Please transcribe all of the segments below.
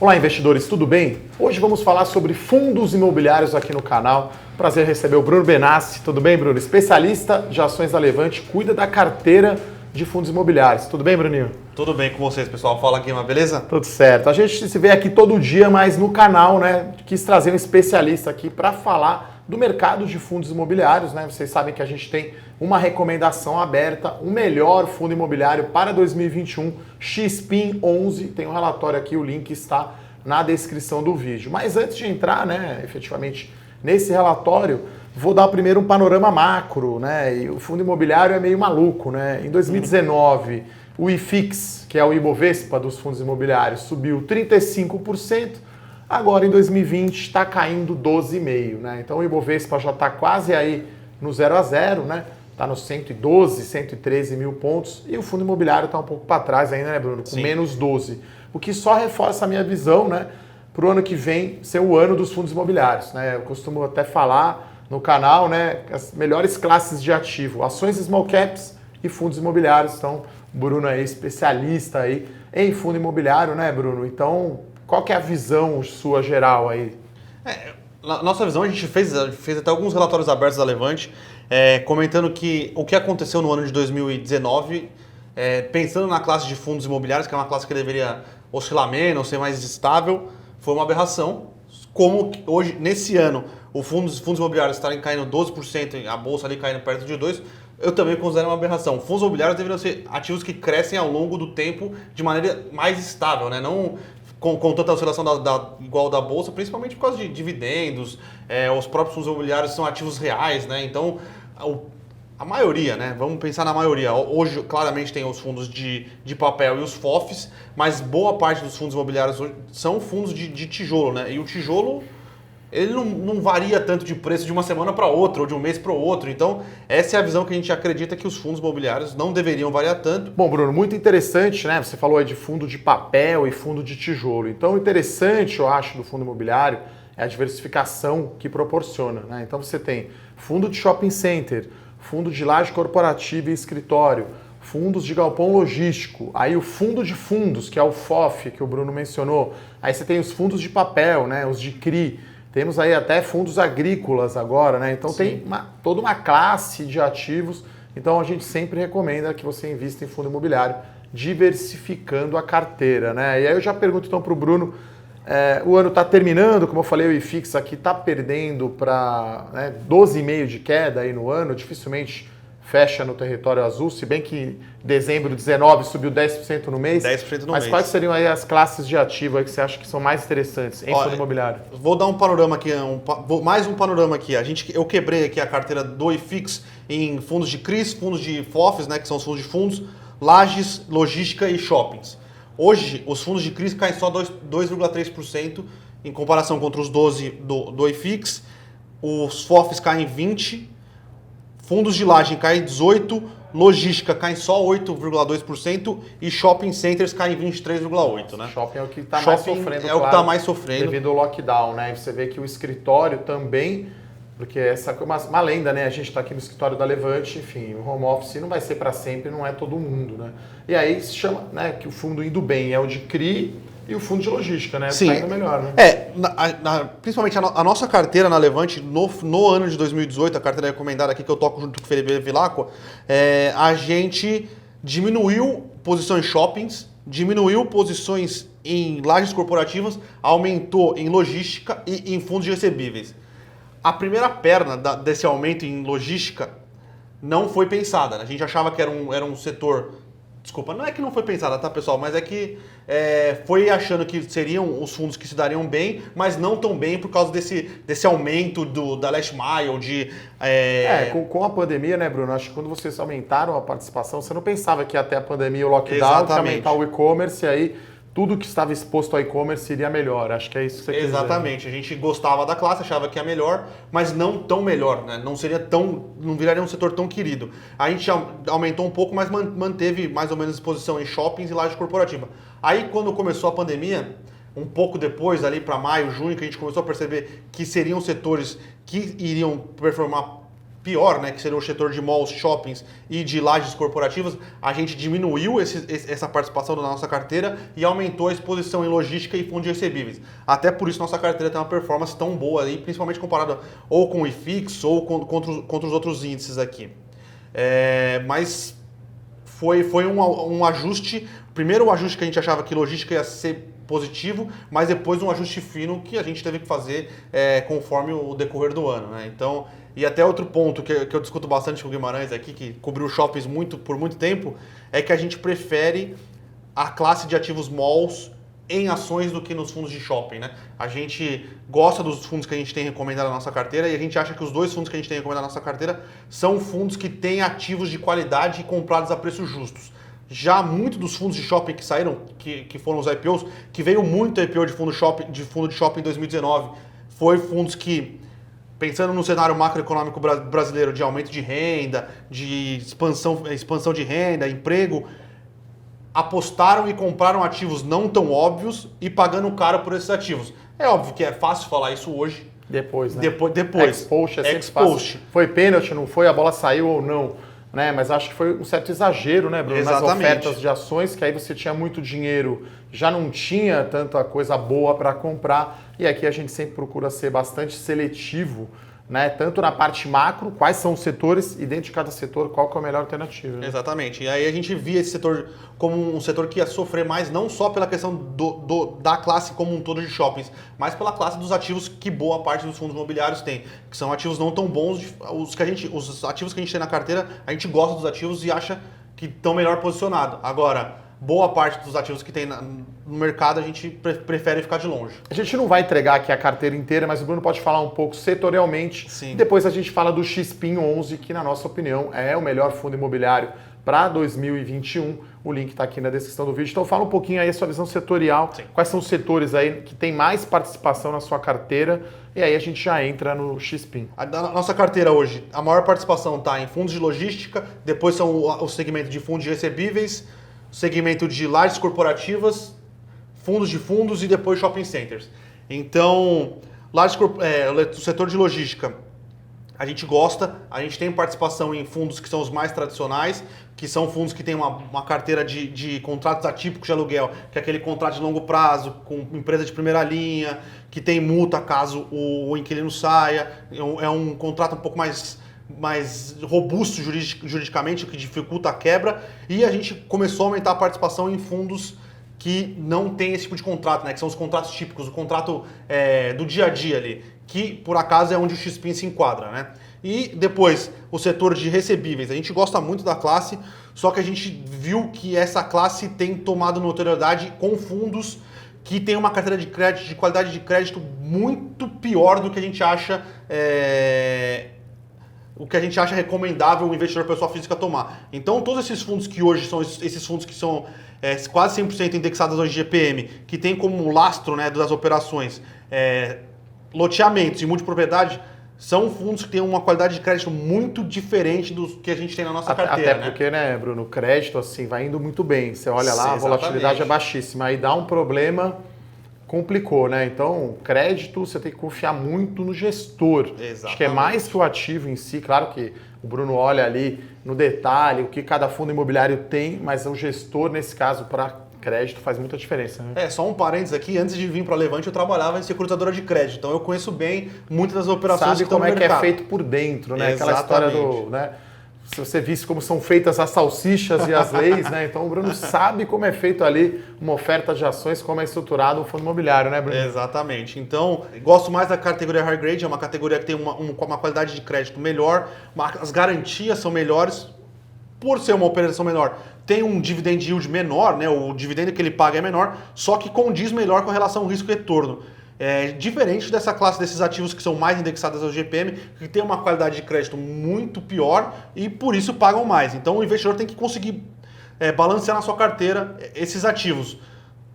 Olá, investidores, tudo bem? Hoje vamos falar sobre fundos imobiliários aqui no canal. Prazer receber o Bruno Benassi. Tudo bem, Bruno? Especialista de ações da Levante, cuida da carteira de fundos imobiliários. Tudo bem, Bruninho? Tudo bem com vocês, pessoal? Fala aqui, beleza? Tudo certo. A gente se vê aqui todo dia, mas no canal, né? Quis trazer um especialista aqui para falar do mercado de fundos imobiliários, né? Vocês sabem que a gente tem uma recomendação aberta, o melhor fundo imobiliário para 2021, XPIN 11. Tem um relatório aqui, o link está na descrição do vídeo. Mas antes de entrar, né, efetivamente nesse relatório, vou dar primeiro um panorama macro, né? E o fundo imobiliário é meio maluco, né? Em 2019, o IFIX, que é o Ibovespa dos fundos imobiliários, subiu 35%. Agora, em 2020, está caindo 12,5%, né? Então, o Ibovespa já está quase aí no 0 a 0, né? Está nos 112, 113 mil pontos. E o fundo imobiliário está um pouco para trás ainda, né, Bruno? Com Sim. menos 12. O que só reforça a minha visão, né? Para o ano que vem ser o ano dos fundos imobiliários, né? Eu costumo até falar no canal, né? As melhores classes de ativo, ações small caps e fundos imobiliários. Então, o Bruno é especialista aí em fundo imobiliário, né, Bruno? Então, qual que é a visão sua geral aí? Na nossa visão, a gente fez até alguns relatórios abertos da Levante, comentando que o que aconteceu no ano de 2019, pensando na classe de fundos imobiliários, que é uma classe que deveria oscilar menos, ser mais estável, foi uma aberração. Como hoje, nesse ano, os fundos imobiliários estarem caindo 12%, a bolsa ali caindo perto de 2%, eu também considero uma aberração. Fundos imobiliários deveriam ser ativos que crescem ao longo do tempo de maneira mais estável, né? Não com tanta oscilação igual da bolsa, principalmente por causa de dividendos, os próprios fundos imobiliários são ativos reais, né? Então, a maioria, né? Vamos pensar na maioria. Hoje, claramente, tem os fundos de papel e os FOFs, mas boa parte dos fundos imobiliários hoje são fundos de tijolo, né? E o tijolo, ele não varia tanto de preço de uma semana para outra, ou de um mês para o outro. Então, essa é a visão que a gente acredita que os fundos imobiliários não deveriam variar tanto. Bom, Bruno, muito interessante, né? Você falou aí de fundo de papel e fundo de tijolo. Então, o interessante, eu acho, do fundo imobiliário é a diversificação que proporciona, né? Então, você tem fundo de shopping center, fundo de laje corporativa e escritório, fundos de galpão logístico, aí o fundo de fundos, que é o FOF, que o Bruno mencionou. Aí você tem os fundos de papel, né? Os de CRI. Temos aí até fundos agrícolas agora, né? Então tem toda uma classe de ativos. Então a gente sempre recomenda que você invista em fundo imobiliário, diversificando a carteira, né? E aí eu já pergunto então para o Bruno, o ano está terminando, como eu falei, o IFIX aqui está perdendo para 12,5% de queda aí no ano, dificilmente fecha no território azul, se bem que dezembro de 19 subiu 10% no mês. 10% no Mas mês. quais seriam aí as classes de ativo aí que você acha que são mais interessantes em fundo imobiliário? Vou dar um panorama aqui, mais um panorama aqui. Eu quebrei aqui a carteira do IFIX em fundos de CRIs, fundos de FOFs, né, que são os fundos de fundos, lajes, logística e shoppings. Hoje, os fundos de CRIs caem só 2,3% em comparação contra os 12% do IFIX. Os FOFs caem 20%. Fundos de laje caem 18%, logística cai só 8,2% e shopping centers caem 23,8%, né? Shopping é o que está mais sofrendo, é o que está mais sofrendo. Devido ao lockdown, né? E você vê que o escritório também, porque essa é uma lenda, né? A gente está aqui no escritório da Levante, enfim, o home office não vai ser para sempre, não é todo mundo, né? E aí se chama, né, que o fundo indo bem é o de CRI e o fundo de logística, né? Sim. Tá indo melhor, né? Principalmente a nossa carteira na Levante, no ano de 2018, a carteira recomendada aqui que eu toco junto com o Felipe Vilacqua, a gente diminuiu posições em shoppings, diminuiu posições em lajes corporativas, aumentou em logística e em fundos de recebíveis. A primeira perna desse aumento em logística não foi pensada. A gente achava que era um setor... Desculpa, não é que não foi pensada, tá, pessoal? Mas é que foi achando que seriam os fundos que se dariam bem, mas não tão bem por causa desse aumento da last mile, com a pandemia, né, Bruno? Acho que quando vocês aumentaram a participação, você não pensava que ia ter a pandemia e o lockdown, que ia aumentar o e-commerce, e aí tudo que estava exposto ao e-commerce iria melhor. Acho que é isso que você quer dizer. Exatamente. A gente gostava da classe, achava que ia melhor, mas não tão melhor, né? Não viraria um setor tão querido. A gente aumentou um pouco, mas manteve mais ou menos exposição em shoppings e laje corporativa. Aí, quando começou a pandemia, um pouco depois, ali para maio, junho, que a gente começou a perceber que seriam setores que iriam performar pior, né, que seria o setor de malls, shoppings e de lajes corporativas, a gente diminuiu essa participação da nossa carteira e aumentou a exposição em logística e fundos de recebíveis. Até por isso nossa carteira tem uma performance tão boa aí, principalmente comparada ou com o IFIX ou contra os outros índices aqui. Mas foi um ajuste, primeiro o ajuste que a gente achava que logística ia ser positivo, mas depois um ajuste fino que a gente teve que fazer conforme o decorrer do ano, né? Então, e até outro ponto que eu discuto bastante com o Guimarães aqui, que cobriu shoppings por muito tempo, é que a gente prefere a classe de ativos malls em ações do que nos fundos de shopping, né? A gente gosta dos fundos que a gente tem recomendado na nossa carteira e a gente acha que os 2 fundos que a gente tem recomendado na nossa carteira são fundos que têm ativos de qualidade e comprados a preços justos. Já muito dos fundos de shopping que saíram, que foram os IPOs, que veio muito IPO de fundo de shopping em 2019, foi fundos que, pensando no cenário macroeconômico brasileiro de aumento de renda, de expansão de renda, emprego, apostaram e compraram ativos não tão óbvios e pagando caro por esses ativos. É óbvio que é fácil falar isso hoje. Depois, né? Depois. Ex-post é sempre fácil. Foi pênalti, não foi? A bola saiu ou não? Né? Mas acho que foi um certo exagero, né, Bruno? Exatamente. Nas ofertas de ações, que aí você tinha muito dinheiro, já não tinha tanta coisa boa para comprar. E aqui a gente sempre procura ser bastante seletivo, né? Tanto na parte macro, quais são os setores, e dentro de cada setor, qual que é a melhor alternativa. Né? Exatamente. E aí a gente via esse setor como um setor que ia sofrer mais, não só pela questão da classe como um todo de shoppings, mas pela classe dos ativos que boa parte dos fundos imobiliários tem, que são ativos não tão bons, os ativos que a gente tem na carteira, a gente gosta dos ativos e acha que estão melhor posicionados. Agora, boa parte dos ativos que tem no mercado a gente prefere ficar de longe. A gente não vai entregar aqui a carteira inteira, mas o Bruno pode falar um pouco setorialmente. Sim. E depois a gente fala do XPIN 11, que na nossa opinião é o melhor fundo imobiliário para 2021. O link está aqui na descrição do vídeo. Então fala um pouquinho aí a sua visão setorial. Sim. Quais são os setores aí que tem mais participação na sua carteira? E aí a gente já entra no XPIN. A nossa carteira hoje, a maior participação está em fundos de logística, depois são o segmento de fundos de recebíveis, segmento de lajes corporativas, fundos de fundos e depois shopping centers. Então, o setor de logística, a gente gosta, a gente tem participação em fundos que são os mais tradicionais, que são fundos que têm uma carteira de contratos atípicos de aluguel, que é aquele contrato de longo prazo com empresa de primeira linha, que tem multa caso o inquilino saia, é um contrato um pouco mais robusto juridicamente, o que dificulta a quebra, e a gente começou a aumentar a participação em fundos que não tem esse tipo de contrato, né? Que são os contratos típicos, o contrato do dia a dia ali, que por acaso é onde o XPIN se enquadra, né? E depois, o setor de recebíveis. A gente gosta muito da classe, só que a gente viu que essa classe tem tomado notoriedade com fundos que tem uma carteira de crédito, de qualidade de crédito muito pior do que a gente acha recomendável o investidor pessoa física tomar. Então, todos esses fundos que hoje são esses fundos que são quase 100% indexados ao IGPM, que tem como lastro, né, das operações loteamentos e multipropriedade, são fundos que têm uma qualidade de crédito muito diferente dos que a gente tem na nossa carteira. Até porque, né, Bruno, o crédito assim, vai indo muito bem. Você olha lá, a volatilidade é baixíssima. Aí dá um problema, complicou, né? Então, crédito, você tem que confiar muito no gestor. Exatamente. Acho que é mais que o ativo em si. Claro que o Bruno olha ali no detalhe o que cada fundo imobiliário tem, mas o gestor, nesse caso, para crédito faz muita diferença. Né? Só um parênteses aqui, antes de vir para a Levante eu trabalhava em securitadora de crédito, então eu conheço bem muitas das operações que estão no mercado. Sabe como é que é feito por dentro, né? Exatamente. Aquela história do... Né? Se você visse como são feitas as salsichas e as leis, né? Então o Bruno sabe como é feito ali uma oferta de ações, como é estruturado um fundo imobiliário, né, Bruno? Exatamente. Então, gosto mais da categoria High Grade, é uma categoria que tem uma qualidade de crédito melhor, as garantias são melhores, por ser uma operação menor, tem um dividend yield menor, né? O dividendo que ele paga é menor, só que condiz melhor com relação ao risco-retorno. Diferente dessa classe desses ativos que são mais indexados ao GPM, que tem uma qualidade de crédito muito pior e por isso pagam mais. Então o investidor tem que conseguir balancear na sua carteira esses ativos.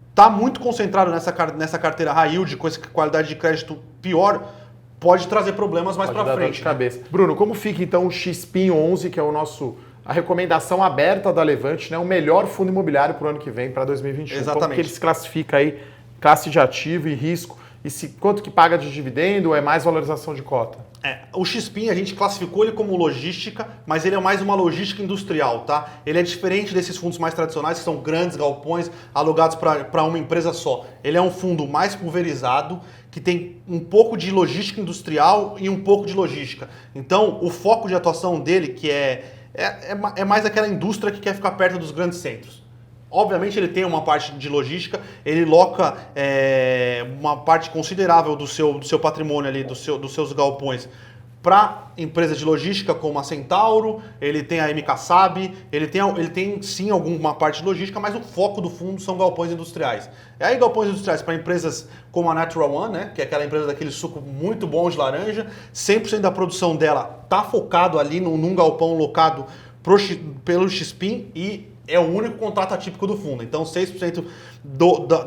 Está muito concentrado nessa carteira high yield, com essa qualidade de crédito pior, pode trazer problemas mais para frente. De cabeça. Bruno, como fica então o XPIN 11, que é a recomendação aberta da Levante, né? O melhor fundo imobiliário para o ano que vem, para 2021. Exatamente. Como que ele se classifica aí, classe de ativo e risco? e quanto que paga de dividendo ou é mais valorização de cota? O XPIN a gente classificou ele como logística, mas ele é mais uma logística industrial, tá? Ele é diferente desses fundos mais tradicionais, que são grandes galpões alugados para uma empresa só. Ele é um fundo mais pulverizado, que tem um pouco de logística industrial e um pouco de logística. Então, o foco de atuação dele, que é mais aquela indústria que quer ficar perto dos grandes centros. Obviamente ele tem uma parte de logística, ele loca uma parte considerável do seu patrimônio ali, dos seus galpões, para empresas de logística como a Centauro, ele tem a MK Saab, ele tem sim alguma parte de logística, mas o foco do fundo são galpões industriais. E aí galpões industriais para empresas como a Natural One, né, que é aquela empresa daquele suco muito bom de laranja, 100% da produção dela está focado ali num galpão locado pelo XPIN e é o único contrato atípico do fundo. Então 6%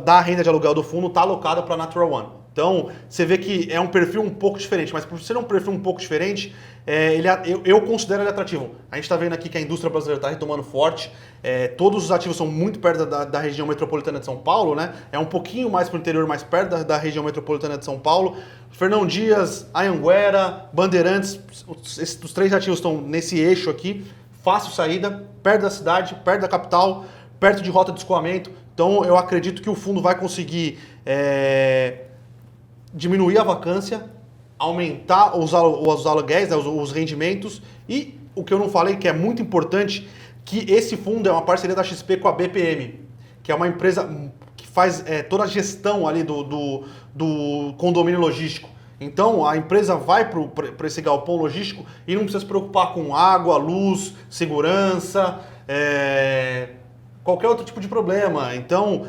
da renda de aluguel do fundo está alocada para a Natural One. Então, você vê que é um perfil um pouco diferente, mas por ser um perfil um pouco diferente, eu considero ele atrativo. A gente está vendo aqui que a indústria brasileira está retomando forte, todos os ativos são muito perto da região metropolitana de São Paulo, né? É um pouquinho mais para o interior, mais perto da região metropolitana de São Paulo. Fernão Dias, Anhanguera, Bandeirantes, os 3 ativos estão nesse eixo aqui, fácil saída, perto da cidade, perto da capital, perto de rota de escoamento. Então, eu acredito que o fundo vai conseguir diminuir a vacância, aumentar os aluguéis, né, os rendimentos e o que eu não falei, que é muito importante, que esse fundo é uma parceria da XP com a BPM, que é uma empresa que faz toda a gestão ali do condomínio logístico. Então a empresa vai para esse galpão logístico e não precisa se preocupar com água, luz, segurança, qualquer outro tipo de problema. Então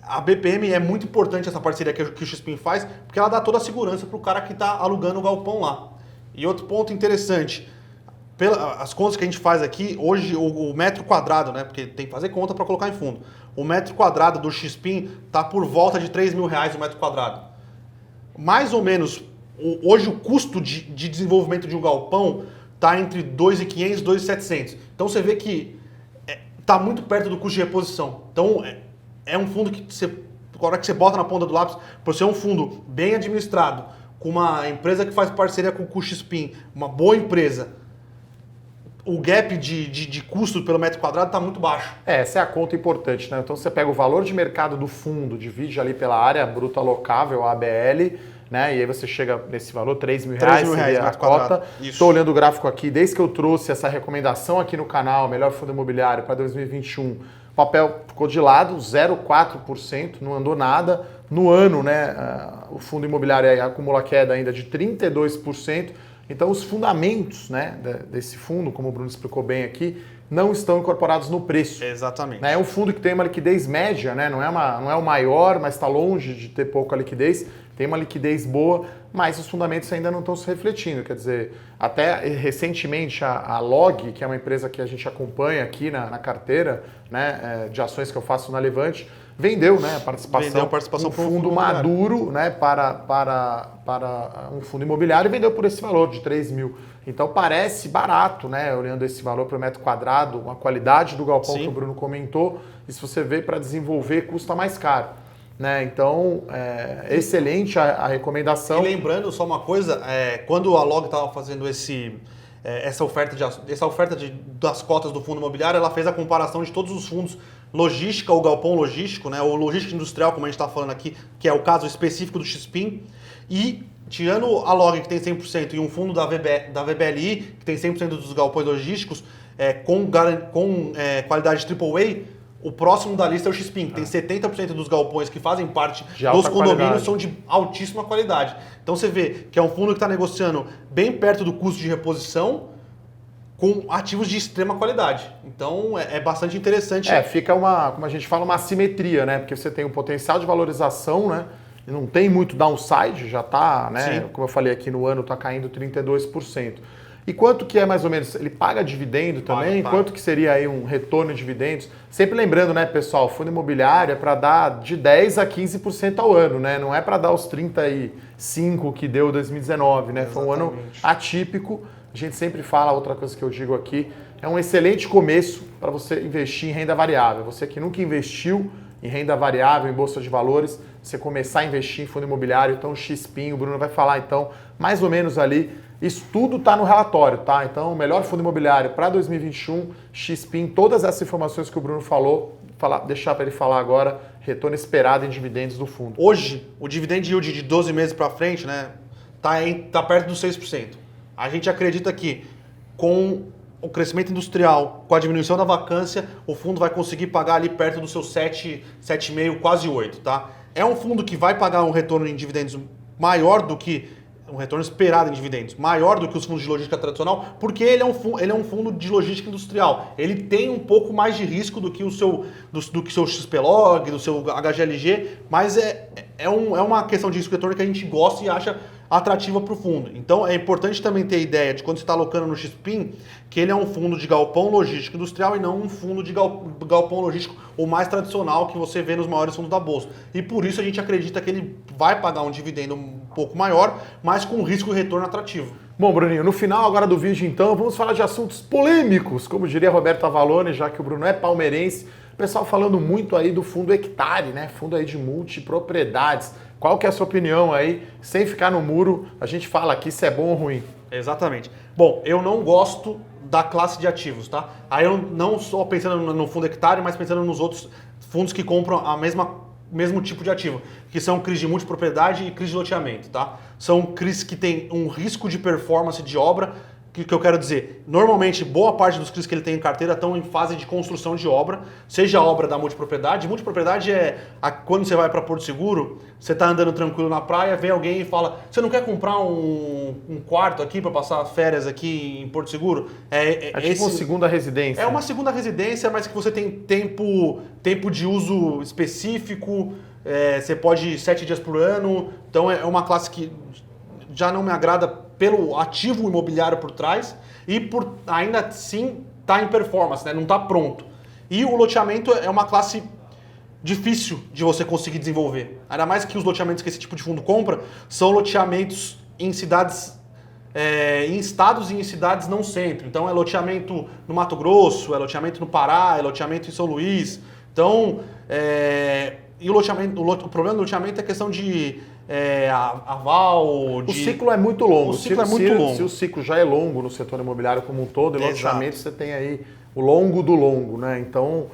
a BPM é muito importante, essa parceria que o XPIN faz, porque ela dá toda a segurança para o cara que está alugando o galpão lá. E outro ponto interessante, as contas que a gente faz aqui, hoje o metro quadrado, né, porque tem que fazer conta para colocar em fundo, o metro quadrado do XPIN está por volta de R$3.000 o metro quadrado. Mais ou menos, hoje o custo de desenvolvimento de um galpão está entre 2.500 e 2.700. Então você vê que está muito perto do custo de reposição. Então é um fundo que a hora que você bota na ponta do lápis, por ser um fundo bem administrado, com uma empresa que faz parceria com o XPIN, uma boa empresa, o gap de custo pelo metro quadrado está muito baixo. Essa é a conta importante, né? Então você pega o valor de mercado do fundo, divide ali pela área bruta alocável, a ABL, né? E aí você chega nesse valor, R$3.000 seria a cota. Estou olhando o gráfico aqui, desde que eu trouxe essa recomendação aqui no canal, melhor fundo imobiliário para 2021, o papel ficou de lado, 0,4%, não andou nada. No ano, né, o fundo imobiliário acumula queda ainda de 32%. Então, os fundamentos, né, desse fundo, como o Bruno explicou bem aqui, não estão incorporados no preço. Exatamente. É um fundo que tem uma liquidez média, né? Não é o maior, mas está longe de ter pouca liquidez. Tem uma liquidez boa, mas os fundamentos ainda não estão se refletindo. Quer dizer, até recentemente a Log, que é uma empresa que a gente acompanha aqui na carteira, né, de ações que eu faço na Levante, vendeu, né, a participação um fundo maduro, né, para um fundo imobiliário e vendeu por esse valor de 3.000. Então parece barato, né, olhando esse valor para o metro quadrado, a qualidade do galpão que o Bruno comentou, e se você vê para desenvolver custa mais caro. Né? Então, excelente a recomendação. E lembrando só uma coisa, quando a Log estava fazendo essa oferta das cotas do fundo imobiliário, ela fez a comparação de todos os fundos logística, ou galpão logístico, né, ou logística industrial, como a gente está falando aqui, que é o caso específico do XPIN, e tirando a Log, que tem 100%, e um fundo da VBLI, que tem 100% dos galpões logísticos, com qualidade AAA, o próximo da lista é o XPIN, que tem 70% dos galpões que fazem parte dos condomínios são de altíssima qualidade. Então você vê que é um fundo que está negociando bem perto do custo de reposição com ativos de extrema qualidade. Então é bastante interessante. Fica como a gente fala, uma assimetria, né? Porque você tem um potencial de valorização, né? E não tem muito downside, já está, né? Sim. Como eu falei aqui no ano, está caindo 32%. E quanto que é mais ou menos? Ele paga dividendo também? Paga. Quanto que seria aí um retorno de dividendos? Sempre lembrando, né, pessoal, fundo imobiliário é para dar de 10% a 15% ao ano, né? Não é para dar os 35% que deu 2019, né? Exatamente. Foi um ano atípico. A gente sempre fala, outra coisa que eu digo aqui, é um excelente começo para você investir em renda variável. Você que nunca investiu em renda variável, em bolsa de valores, você começar a investir em fundo imobiliário. Então o XPIN, o Bruno vai falar então mais ou menos ali. Isso tudo está no relatório, tá? Então o melhor fundo imobiliário para 2021, XPIN, todas essas informações que o Bruno falou, deixar para ele falar agora, retorno esperado em dividendos do fundo. Hoje, o dividend yield de 12 meses para frente, né, tá perto dos 6%. A gente acredita que com o crescimento industrial, com a diminuição da vacância, o fundo vai conseguir pagar ali perto dos seus 7,5%, quase 8%, tá? É um fundo que vai pagar um retorno em dividendos maior do que um retorno esperado em dividendos, maior do que os fundos de logística tradicional, porque ele é um fundo de logística industrial. Ele tem um pouco mais de risco do que o seu XPlog, do seu HGLG, mas é uma questão de risco retorno que a gente gosta e acha atrativa para o fundo. Então é importante também ter a ideia de quando você está alocando no XPIN, que ele é um fundo de galpão logístico industrial e não um fundo de galpão logístico o mais tradicional que você vê nos maiores fundos da bolsa. E por isso a gente acredita que ele vai pagar um dividendo um pouco maior, mas com risco e retorno atrativo. Bom, Bruninho, no final agora do vídeo então, vamos falar de assuntos polêmicos, como diria Roberto Avalone, já que o Bruno é palmeirense. O pessoal falando muito aí do fundo hectare, né? Fundo aí de multipropriedades. Qual que é a sua opinião aí? Sem ficar no muro, a gente fala aqui se é bom ou ruim. Exatamente. Bom, eu não gosto da classe de ativos, tá? Aí eu não só pensando no fundo hectare, mas pensando nos outros fundos que compram mesmo tipo de ativo, que são CRIs de multipropriedade e CRIs de loteamento, tá? São CRIs que têm um risco de performance de obra. O que eu quero dizer? Normalmente, boa parte dos CRIs que ele tem em carteira estão em fase de construção de obra, seja a obra da multipropriedade. Multipropriedade quando você vai para Porto Seguro, você está andando tranquilo na praia, vem alguém e fala, você não quer comprar um quarto aqui para passar férias aqui em Porto Seguro? É tipo uma segunda residência. É uma segunda residência, mas que você tem tempo de uso específico, você pode ir 7 dias por ano, então é uma classe que já não me agrada pelo ativo imobiliário por trás e por ainda assim tá em performance, né? Não está pronto. E o loteamento é uma classe difícil de você conseguir desenvolver. Ainda mais que os loteamentos que esse tipo de fundo compra são loteamentos em cidades, em estados e em cidades não centro. Então é loteamento no Mato Grosso, é loteamento no Pará, é loteamento em São Luís. Então, e o problema do loteamento é a questão de aval. O ciclo é muito longo. O ciclo é muito longo. Se o ciclo já é longo no setor imobiliário como um todo, em loteamento você tem aí o longo do longo, né? Então,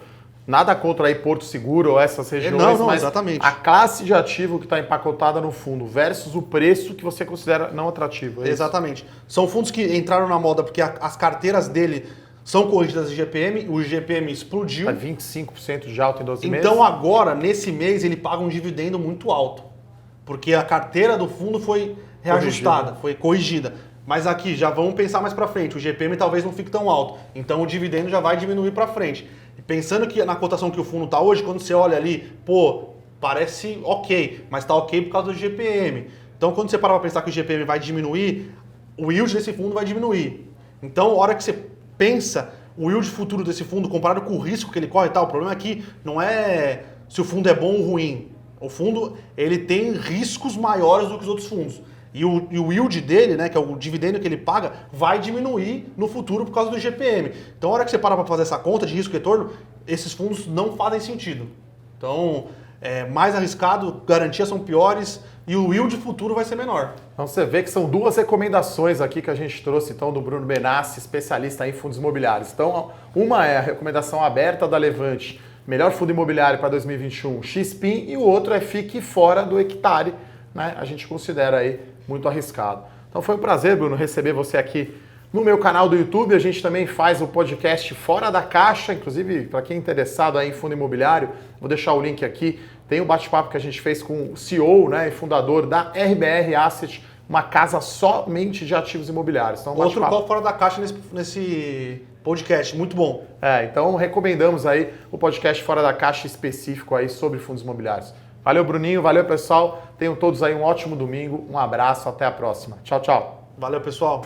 nada contra aí Porto Seguro ou essas regiões, não, mas exatamente. A classe de ativo que está empacotada no fundo versus o preço que você considera não atrativo. Exatamente. São fundos que entraram na moda porque as carteiras dele são corrigidas de IGPM, o IGPM explodiu. Está 25% de alta em 12 meses. Então agora, nesse mês, ele paga um dividendo muito alto. Porque a carteira do fundo foi reajustada, foi corrigida. Mas aqui, já vamos pensar mais para frente, o IGPM talvez não fique tão alto. Então o dividendo já vai diminuir para frente. E pensando que na cotação que o fundo está hoje, quando você olha ali, parece ok, mas está ok por causa do IGPM. Então quando você para pensar que o IGPM vai diminuir, o yield desse fundo vai diminuir. Então a hora que você pensa o yield futuro desse fundo comparado com o risco que ele corre e tal, o problema aqui não é se o fundo é bom ou ruim. O fundo ele tem riscos maiores do que os outros fundos. E o yield dele, né, que é o dividendo que ele paga, vai diminuir no futuro por causa do IGPM. Então, a hora que você para fazer essa conta de risco e retorno, esses fundos não fazem sentido. Então, é mais arriscado, garantias são piores e o yield futuro vai ser menor. Então, você vê que são duas recomendações aqui que a gente trouxe, então, do Bruno Benassi, especialista em fundos imobiliários. Então, uma é a recomendação aberta da Levante, melhor fundo imobiliário para 2021, XPIN, e o outro é fique fora do hectare, né? A gente considera aí muito arriscado. Então foi um prazer, Bruno, receber você aqui no meu canal do YouTube. A gente também faz o podcast Fora da Caixa, inclusive para quem é interessado aí em fundo imobiliário, vou deixar o link aqui. Tem um bate-papo que a gente fez com o CEO, né, e fundador da RBR Asset, uma casa somente de ativos imobiliários. Então, outro qual fora da caixa nesse podcast, muito bom. Então recomendamos aí o podcast Fora da Caixa específico aí sobre fundos imobiliários. Valeu, Bruninho, valeu, pessoal. Tenham todos aí um ótimo domingo, um abraço, até a próxima. Tchau, tchau. Valeu, pessoal.